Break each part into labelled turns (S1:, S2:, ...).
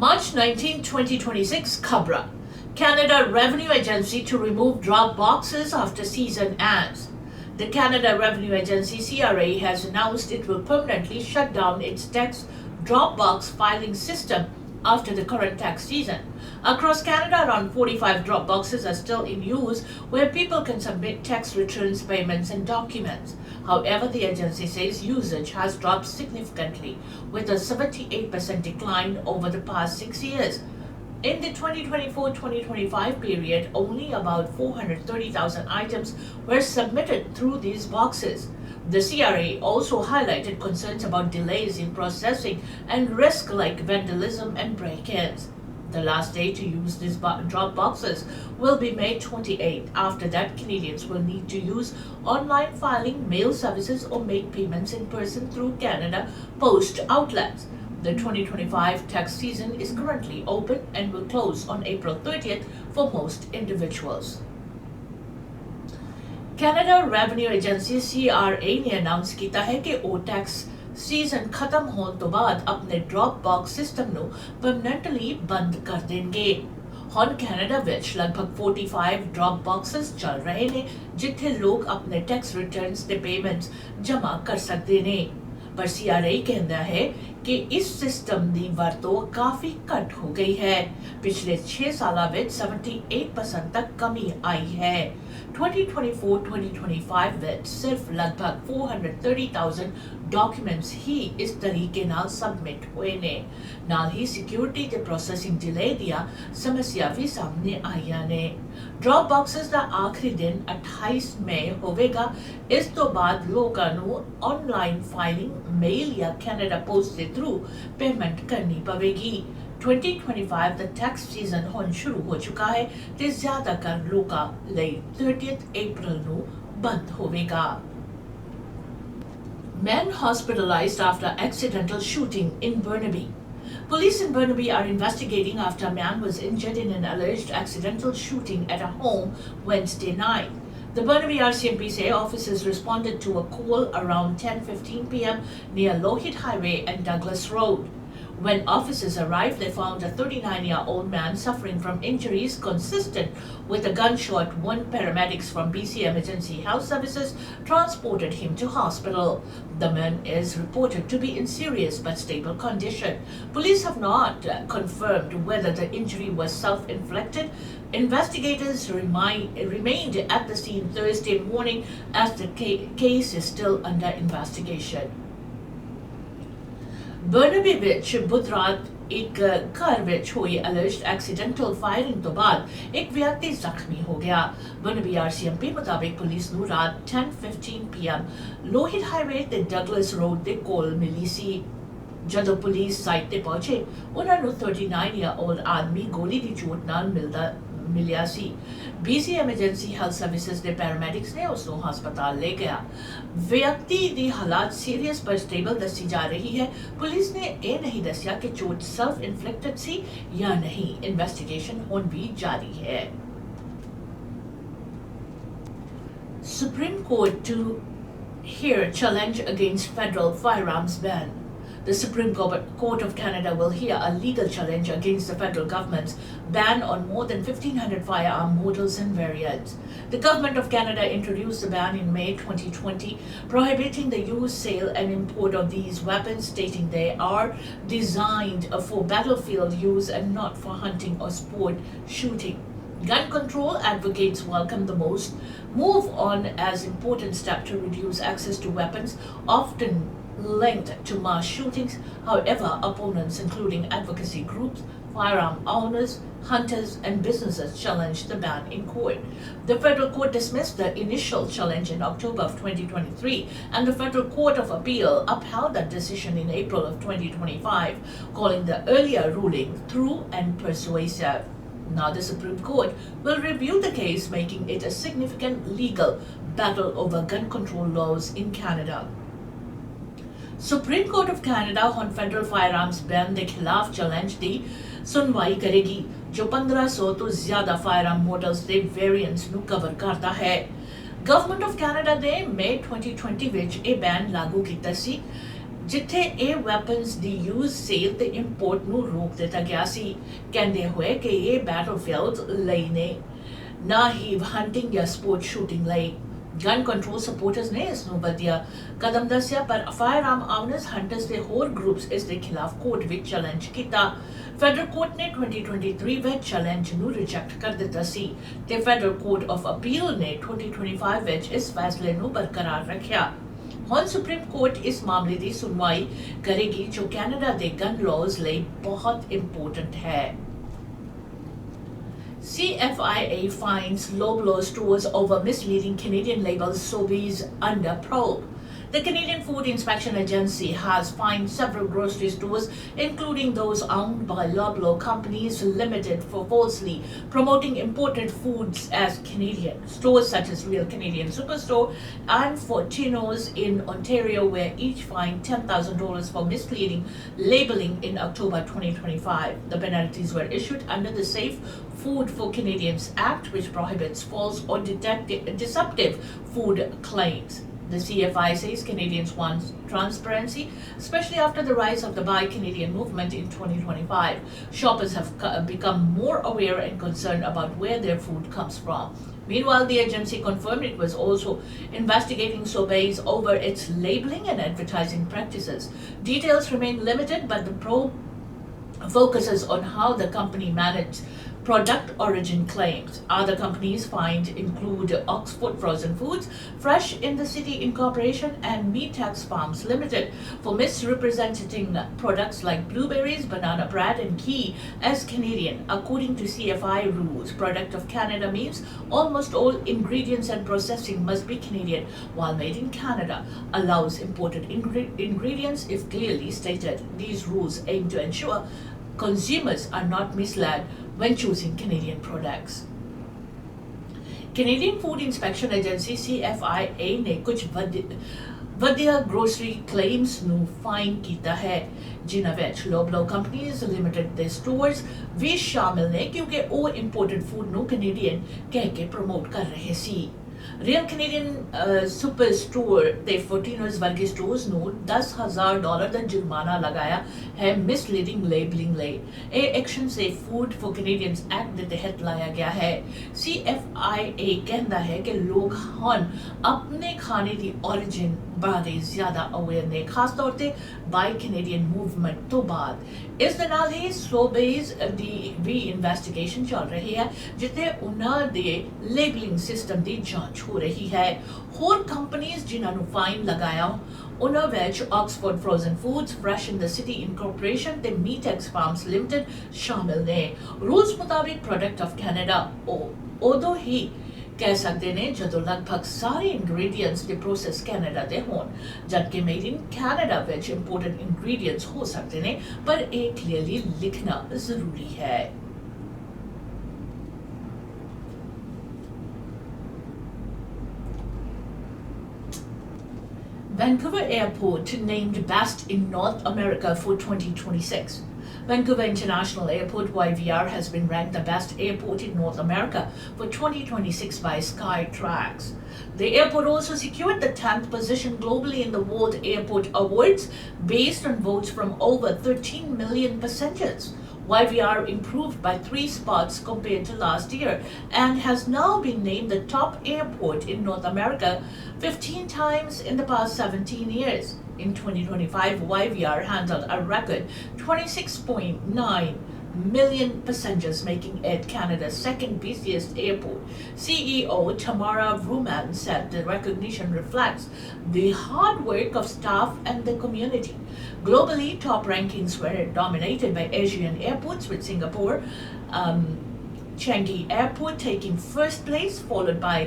S1: March 19, 2026, Khabran. Canada Revenue Agency to remove drop boxes after season ends. The Canada Revenue Agency CRA has announced it will permanently shut down its tax drop box filing system after the current tax season. Across Canada, around 45 drop boxes are still in use where people can submit tax returns, payments, and documents. However, the agency says usage has dropped significantly, with a 78% decline over the past 6 years. In the 2024-2025 period, only about 430,000 items were submitted through these boxes. The CRA also highlighted concerns about delays in processing and risk like vandalism and break-ins. The last day to use these drop boxes will be May 28. After that, Canadians will need to use online filing, mail services, or make payments in person through Canada Post outlets. The 2025 tax season is currently open and will close on April 30th for most individuals. Canada Revenue Agency CRA ने announce किया है कि ओ tax season खत्म होने तो बाद अपने drop box system ਨੂੰ परमानेंटली बंद कर देंगे। ਹੁਣ ਕੈਨੇਡਾ ਵਿੱਚ ਲਗਭਗ 45 ਡ੍ਰੌਪ ਬਾਕਸਸ ਚੱਲ ਰਹੇ ਨੇ ਜਿੱਥੇ ਲੋਕ ਆਪਣੇ ਟੈਕਸ ਰਿਟਰਨਸ ਤੇ ਪੇਮੈਂਟਸ ਜਮ੍ਹਾਂ ਕਰ ਸਕਦੇ ਨੇ। ਪਰ CRA ਕਹਿੰਦਾ ਹੈ ਕਿ ਇਸ ਸਿਸਟਮ ਦੀ ਵਰਤੋਂ ਕਾਫੀ ਘੱਟ ਹੋ ਗਈ ਹੈ। ਪਿਛਲੇ 6 ਸਾਲਾਂ ਵਿੱਚ 78% ਤੱਕ ਕਮੀ ਆਈ ਹੈ। 2024-2025 ਵਿੱਚ ਸਿਰਫ ਲਗਭਗ 430,000 ਡਾਕੂਮੈਂਟਸ ਹੀ ਇਸ ਤਰੀਕੇ ਨਾਲ ਸਬਮਿਟ ਹੋਏ ਨੇ। ਨਾਲ ਹੀ ਸਿਕਿਉਰਿਟੀ ਤੇ ਪ੍ਰੋਸੈਸਿੰਗ ਡਿਲੇ ਦੀਆਂ ਸਮੱਸਿਆ ਵੀ ਸਾਹਮਣੇ ਆਈਆਂ ਨੇ। ਡ੍ਰੌਪ ਬਾਕਸਸ ਦਾ ਆਖਰੀ ਦਿਨ 28 ਮਈ ਹੋਵੇਗਾ। ਇਸ ਤੋਂ ਬਾਅਦ ਲੋਕਾਂ ਨੂੰ ਆਨਲਾਈਨ ਫਾਈਲਿੰਗ, ਮੇਲ ਜਾਂ ਕੈਨੇਡਾ ਪੋਸਟ ਦੇ ਥਰੂ ਪੇਮੈਂਟ ਕਰਨੀ ਪਵੇਗੀ। 2025 ਦਾ ਟੈਕਸ ਸੀਜ਼ਨ ਹੁਣ ਸ਼ੁਰੂ ਹੋ ਚੁੱਕਾ ਹੈ ਤੇ ਜ਼ਿਆਦਾਤਰ ਲੋਕਾਂ ਲਈ 30 ਅਪ੍ਰੈਲ ਨੂੰ ਬੰਦ ਹੋਵੇਗਾ। Men hospitalized after accidental shooting in Burnaby. Police in Burnaby are investigating after a man was injured in an alleged accidental shooting at a home Wednesday night. The Burnaby RCMP say officers responded to a call around 10:15 p.m. near Lohit Highway and Douglas Road. When officers arrived, they found a 39-year-old man suffering from injuries consistent with a gunshot. One paramedics from BC Emergency Health Services transported him to hospital. The man is reported to be in serious but stable condition. Police have not confirmed whether the injury was self-inflicted. Investigators remained at the scene Thursday morning as the case is still under investigation. Burnaby ਵਿੱਚ ਬੁੱਧ ਰਾਤ ਇੱਕ ਘਰ ਵਿੱਚ ਹੋਈ ਅਲਰਜਡ accidental firing ਤੋਂ ਬਾਅਦ ਇੱਕ ਵਿਅਕਤੀ ਜ਼ਖਮੀ ਹੋ ਗਿਆ। ਬਰਨਬੀ RCMP ਮੁਤਾਬਿਕ ਪੁਲਿਸ ਨੂੰ ਰਾਤ 10:15 p.m. ਲੋਹਿਤ ਹਾਈਵੇ ਤੇ ਡਗਲਸ ਰੋਡ ਦੇ ਕੋਲ ਮਿਲੀ ਸੀ। ਜਦੋਂ ਪੁਲਿਸ ਸਾਈਟ ਤੇ ਪਹੁੰਚੇ, ਉਹਨਾਂ ਨੂੰ 39-year-old ਆਦਮੀ ਗੋਲੀ ਦੀ ਚੋਟ ਨਾਲ ਮਿਲਿਆ ਸੀ। BC Emergency Health Services ਦੇ ਪੈਰਾਮੈਡਿਕਸ ਨੇ ਉਸ ਨੂੰ ਹਸਪਤਾਲ ਲੈ ਗਿਆ। ਵਿਅਕਤੀ ਦੀ ਹਾਲਤ ਸੀਰੀਅਸ ਪਰ ਸਟੇਬਲ ਦੱਸੀ ਜਾ ਰਹੀ ਹੈ। ਪੁਲਿਸ ਨੇ ਇਹ ਨਹੀਂ ਦੱਸਿਆ ਕਿ ਚੋਟ ਸੈਲਫ ਇਨਫਲਿਕਟਡ ਸੀ ਜਾਂ ਨਹੀਂ। ਇਨਵੈਸਟੀਗੇਸ਼ਨ ਹੁਣ ਵੀ ਜਾਰੀ ਹੈ। Supreme Court to hear challenge against federal firearms ban. The Supreme Court of Canada will hear a legal challenge against the federal government's ban on more than 1,500 firearm models and variants. The Government of Canada introduced the ban in May 2020, prohibiting the use, sale, and import of these weapons, stating they are designed for battlefield use and not for hunting or sport shooting. Gun control advocates welcome the move on as important step to reduce access to weapons, often linked to mass shootings. However, opponents including advocacy groups, firearm owners, hunters, and businesses challenged the ban in court. The federal court dismissed the initial challenge in October of 2023, and the Federal Court of Appeal upheld that decision in April of 2025, calling the earlier ruling true and persuasive. Now the Supreme Court will review the case, making it a significant legal battle over gun control laws in Canada. Supreme Court of Canada on federal firearms ban ਦੇ ਖਿਲਾਫ challenge ਦੀ ਸੁਣਵਾਈ ਕਰੇਗੀ ਜੋ 1500 ਤੋਂ ਜ਼ਿਆਦਾ firearm models ਦੇ variants ਨੂੰ cover ਕਰਦਾ ਹੈ। Government of Canada ਨੇ May 2020 ਵਿੱਚ ਇਹ ban ਲਾਗੂ ਕੀਤਾ ਸੀ। ਜਿੱਥੇ ਇਹ ਵੈਪਨਸ ਦੀ ਯੂਜ਼ ਸੇਲ ਤੇ ਇੰਪੋਰਟ ਨੂੰ ਰੋਕ ਦਿੱਤਾ ਗਿਆ ਸੀ, ਕਹਿੰਦੇ ਹੋਏ ਕਿ ਇਹ ਬੈਟਲਫੀਲਡ ਲਈ ਨੇ, ਨਾ ਹੀ ਹੰਟਿੰਗ ਜਾਂ ਸਪੋਰਟ ਸ਼ੂਟਿੰਗ ਲਈ। ਗਨ ਕੰਟਰੋਲ ਸਪੋਰਟਰਸ ਨੇ ਇਸ ਨੂੰ ਵਧੀਆ ਕਦਮ ਦੱਸਿਆ, ਪਰ ਫਾਇਰਆਰਮ ਆਊਨਰਸ, ਹੰਟਰਸ ਤੇ ਹੋਰ ਗਰੁੱਪਸ ਇਸ ਦੇ ਖਿਲਾਫ ਕੋਰਟ ਵਿੱਚ ਚੈਲੰਜ ਕੀਤਾ। ਫੈਡਰਲ ਕੋਰਟ ਨੇ 2023 ਵਿੱਚ ਚੈਲੰਜ ਨੂੰ ਰਿਜੈਕਟ ਕਰ ਦਿੱਤਾ ਸੀ ਤੇ ਫੈਡਰਲ ਕੋਰਟ ਆਫ ਅਪੀਲ ਨੇ 2025 ਵਿੱਚ ਇਸ ਫੈਸਲੇ ਨੂੰ ਬਰਕਰਾਰ ਰੱਖਿਆ। ਹੁਣ ਸੁਪਰੀਮ ਕੋਰਟ ਇਸ ਮਾਮਲੇ ਦੀ ਸੁਣਵਾਈ ਕਰੇਗੀ, ਜੋ ਕੈਨੇਡਾ ਦੇ ਗਨ ਲਾਜ਼ ਲਈ ਬਹੁਤ ਇੰਪੋਰਟੈਂਟ ਹੈ। CFIA finds low-blow stores over misleading Canadian labels Sobeys under probe. The Canadian Food Inspection Agency has fined several grocery stores, including those owned by Loblaw Companies Limited, for falsely promoting imported foods as Canadian. Stores such as Real Canadian Superstore and Fortino's in Ontario were each fined $10,000 for misleading labeling in October 2025. The penalties were issued under the Safe Food for Canadians Act, which prohibits false or deceptive food claims. The CFI says Canadians want transparency, especially after the rise of the Buy Canadian movement in 2025. Shoppers have become more aware and concerned about where their food comes from. Meanwhile, the agency confirmed it was also investigating Sobeys over its labeling and advertising practices. Details remain limited, but the probe focuses on how the company managed product origin claims. Other companies fined include Oxford Frozen Foods, Fresh in the City Incorporation, and Meatex Farms Limited for misrepresenting products like blueberries, banana bread, and ghee as Canadian. According to CFI rules, product of Canada means almost all ingredients and processing must be Canadian, while made in Canada allows imported ingredients if clearly stated. These rules aim to ensure consumers are not misled when choosing Canadian products. Canadian Food Inspection Agency CFIA ਨੇ ਕੁਝ ਵਧੀਆ grocery claims ਨੂੰ fine ਕੀਤਾ ਹੈ, ਜਿਨ੍ਹਾਂ ਵਿੱਚ ਲੋਬਲੋ companies limited ਦੇ stores ਵੀ ਸ਼ਾਮਿਲ ਨੇ, ਕਿਉਂਕਿ ਉਹ ਇੰਪੋਰਟਡ ਫੂਡ ਨੂੰ ਕੈਨੇਡੀਅਨ ਕਹਿ ਕੇ ਪ੍ਰਮੋਟ ਕਰ ਰਹੇ ਸੀ। ਰੀਅਲ ਕੈਨੇਡੀਅਨ ਸੁਪਰ ਸਟੋਰ ਤੇ ਫੋਰਟੀਨੋਜ਼ ਵਰਗੇ ਸਟੋਰਸ ਨੂੰ $10,000 ਦਾ ਜੁਰਮਾਨਾ ਲਗਾਇਆ ਹੈ ਮਿਸਲੀਡਿੰਗ ਲੇਬਲਿੰਗ ਲਈ। ਇਹ action safe food for Canadians act ਦੇ ਤਹਿਤ ਲਾਇਆ ਗਿਆ ਹੈ। CFIA ਕਹਿੰਦਾ ਹੈ ਕਿ ਲੋਕ ਹੁਣ ਆਪਣੇ ਖਾਣੇ ਦੀ origin ਬਾਰੇ ਜ਼ਿਆਦਾ ਅਵੇਅਰ ਨੇ, ਖਾਸ ਤੌਰ ਤੇ ਬਾਈ ਕੈਨੇਡੀਅਨ ਮੂਵਮੈਂਟ ਤੋਂ ਬਾਅਦ। ਇਸ ਦੇ ਨਾਲ ਹੀ ਸੋਬੇਜ਼ ਦੀ ਵੀ ਇਨਵੈਸਟੀਗੇਸ਼ਨ ਚੱਲ ਰਹੀ ਹੈ, ਜਿੱਥੇ ਉਹਨਾਂ ਦੇ ਲੇਬਲਿੰਗ ਸਿਸਟਮ ਦੀ ਜਾਂਚ ਹੋ ਰਹੀ ਹੈ। ਹੋਰ ਕੰਪਨੀਆਂ ਜਿਨ੍ਹਾਂ ਨੂੰ ਫਾਈਨ ਲਗਾਇਆ ਉਹਨਾਂ ਵਿੱਚ Oxford frozen foods, fresh in the city incorporation ਤੇ ਮੀਟੈਕਸ ਫਾਰਮਸ ਲਿਮਟਿਡ ਸ਼ਾਮਿਲ ਨੇ। ਰੂਲਸ ਮੁਤਾਬਿਕ ਪ੍ਰੋਡਕਟ ਆਫ ਕੈਨੇਡਾ ਉਦੋਂ ਹੀ ਕਹਿ ਸਕਦੇ ਨੇ ਜਦੋਂ ਲਗਭਗ ਸਾਰੇ ਇੰਗਰੀਡੀਐਂਟਸ ਦੇ ਪ੍ਰੋਸੈਸ ਕੈਨੇਡਾ ਦੇ ਹੋਣ, ਜਦਕਿ ਮੇਡ ਇਨ ਕੈਨੇਡਾ ਵਿੱਚ ਇੰਪੋਰਟਡ ਇੰਗਰੀਡੀਐਂਟਸ ਹੋ ਸਕਦੇ ਨੇ, ਪਰ ਇਹ ਕਲੀਅਰਲੀ ਲਿਖਣਾ ਜ਼ਰੂਰੀ ਹੈ। Vancouver Airport named Best in North America for 2026. Vancouver International Airport YVR has been ranked the best airport in North America for 2026 by Skytrax. The airport also secured the 10th position globally in the World Airport Awards based on votes from over 13 million passengers. YVR improved by 3 spots compared to last year and has now been named the top airport in North America 15 times in the past 17 years. In 2025, YVR handled a record 26.9 million passengers, making it Canada's second busiest airport. CEO Tamara Vrooman said the recognition reflects the hard work of staff and the community. Globally, top rankings were dominated by Asian airports, with Singapore Changi Airport taking first place, followed by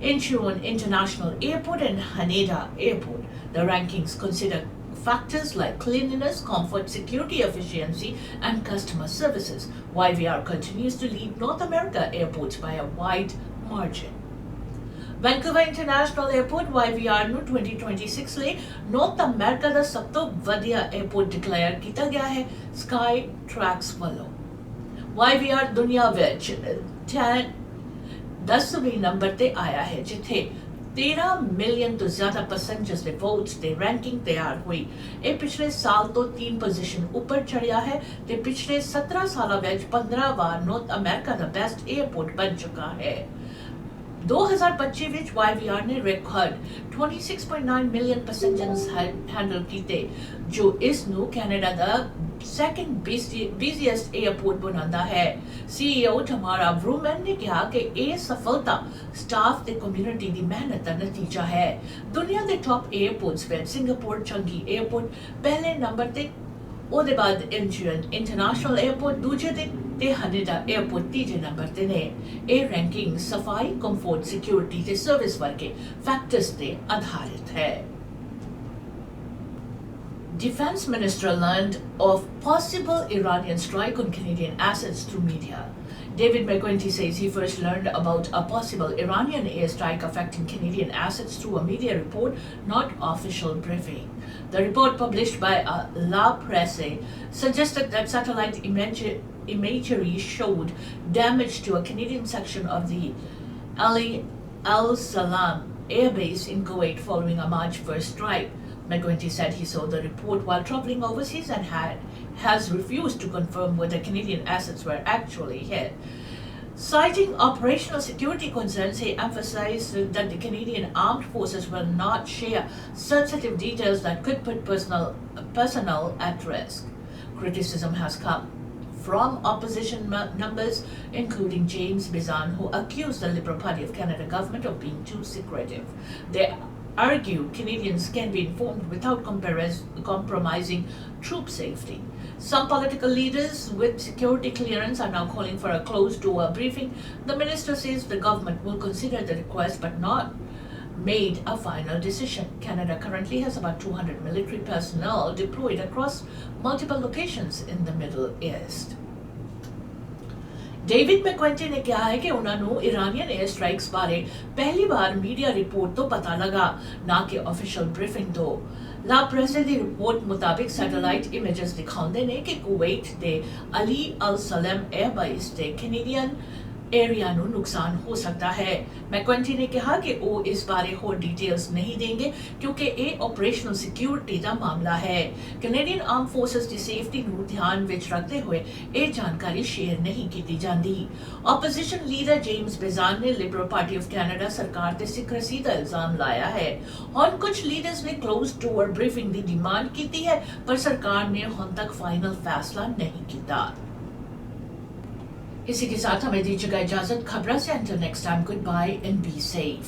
S1: Incheon International Airport and Haneda Airport. The rankings consider factors like cleanliness, comfort, security, efficiency, and customer services. YVR continues to lead North America airports by a wide margin. Vancouver International Airport YVR ਨੂੰ 2026 ਲਈ north America ਦਾ ਸਭ ਤੋਂ ਵਧੀਆ airport declare ਕੀਤਾ ਗਿਆ ਹੈ Skytrax ਵੱਲੋਂ। YVR ਦੁਨੀਆ ਵਿੱਚ 10ਵੇਂ ਨੰਬਰ ਤੇ ਆਇਆ ਹੈ, ਜਿੱਥੇ 13 मिलियन तो ज्यादा पैसेंजर्स ने वोट्स ते रैंकिंग तैयार हुई। ए पिछले साल तो 3 पोजीशन ऊपर चढ़िया है ते पिछले 17 साल विच 15 बार नॉर्थ अमेरिका दा बेस्ट एयरपोर्ट बन चुका है। 2025 ਵਿੱਚ YVR ਨੇ ਰਿਕਾਰਡ 26.9 ਮਿਲੀਅਨ ਪੈਸੇਂਜਰਸ ਹੈਂਡਲ ਕੀਤੇ, ਜੋ ਇਸ ਨੂੰ ਕੈਨੇਡਾ ਦਾ ਸੈਕੰਡ ਬਿਜ਼ੀਐਸਟ 에ਅਰਪੋਰਟ ਬਣਾਉਂਦਾ ਹੈ। CEO ਟਮਾਰਾ ਵਰੂਮਨ ਨੇ ਕਿਹਾ ਕਿ ਇਹ ਸਫਲਤਾ ਸਟਾਫ ਤੇ ਕਮਿਊਨਿਟੀ ਦੀ ਮਿਹਨਤ ਦਾ ਨਤੀਜਾ ਹੈ। ਦੁਨੀਆ ਦੇ ਟੌਪ 에ਅਰਪੋਰਟਸ ਵਿੱਚ ਸਿੰਗਾਪੁਰ ਚੰਗੀ 에ਅਰਪੋਰਟ ਪਹਿਲੇ ਨੰਬਰ ਤੇ, ਉਹਦੇ ਬਾਅਦ ਇੰਚੀਅਨ ਇੰਟਰਨੈਸ਼ਨਲ 에ਅਰਪੋਰਟ ਦੂਜੇ ਤੇ ਹਨੇਡਾ 에ਅਰਪੋਰਟ ਤੀਜੇ ਨੰਬਰ ਤੇ ਨੇ। ਇਹ ਰੈਂਕਿੰਗ ਸਫਾਈ, ਕੰਫਰਟ, ਸਿਕਿਉਰਿਟੀ ਤੇ ਸਰਵਿਸ ਵਰਗੇ ਫੈਕਟਰਸ ਤੇ ਆਧਾਰਿਤ ਹੈ। Defense Minister learned of possible Iranian strike on Canadian assets through media. David McGuinty says he first learned about a possible Iranian airstrike affecting Canadian assets through a media report, not official briefing. The report, published by La Presse, suggested that satellite imagery showed damage to a Canadian section of the Ali Al Salam airbase in Kuwait following a March 1st strike. McGuinty said he saw the report while traveling overseas and has refused to confirm whether Canadian assets were actually hit. Citing operational security concerns, he emphasized that the Canadian Armed Forces will not share sensitive details that could put personnel at risk. Criticism has come from opposition members, including James Bizan, who accused the Liberal Party of Canada government of being too secretive. They argue Canadians can be informed without compromising troop safety. Some political leaders with security clearance are now calling for a closed-door briefing. The minister says the government will consider the request but not made a final decision. Canada currently has about 200 military personnel deployed across multiple locations in the Middle East. David McVenty ने कहा है कि उन्होंने Iranian air strikes बारे पहली बार media report तो पता लगा, ना कि ऑफिशियल ब्रीफिंग तो। ला प्रेस दी रिपोर्ट मुताबिक सैटेलाइट इमेजेस दिखाਉਂਦੇ ਨੇ ਕਿ ਕੁਵੈਤ ਦੇ ਅਲੀ ਅਲ ਸਲਮ 에ਅਰਬੇਸ ਤੇ ਕੈਨੇਡੀਅਨ एरिया ਨੂੰ नुकसान हो सकता है। मैकवेंटी ने कहा कि वो इस बारे होर डिटेल्स नहीं देंगे क्योंकि ये ऑपरेशनल सिक्योरिटी का मामला है। कैनेडियन आर्म फोर्सेस की सेफ्टी ਨੂੰ ध्यान ਵਿੱਚ ਰੱਖਦੇ ਹੋਏ ਇਹ ਜਾਣਕਾਰੀ ਸ਼ੇਅਰ ਨਹੀਂ ਕੀਤੀ ਜਾਂਦੀ। ऑपोजिशन लीडर जेम्स बेजान ने लिबरल पार्टी ऑफ कैनेडा सरकार ਤੇ ਸਿਕਰੇਸੀ ਦਾ ਇਲਜ਼ਾਮ ਲਾਇਆ ਹੈ। ਹੁਣ ਕੁਝ ਲੀਡਰਸ ਨੇ क्लोज डोर ब्रीफिंग ਦੀ डिमांड ਕੀਤੀ ਹੈ, ਪਰ ਸਰਕਾਰ ਨੇ ਹੁਣ तक फाइनल फैसला नहीं ਕੀਤਾ। इसी के साथ हमें दीजिएगा इजाजत। खबरा से until next time, goodbye and be safe।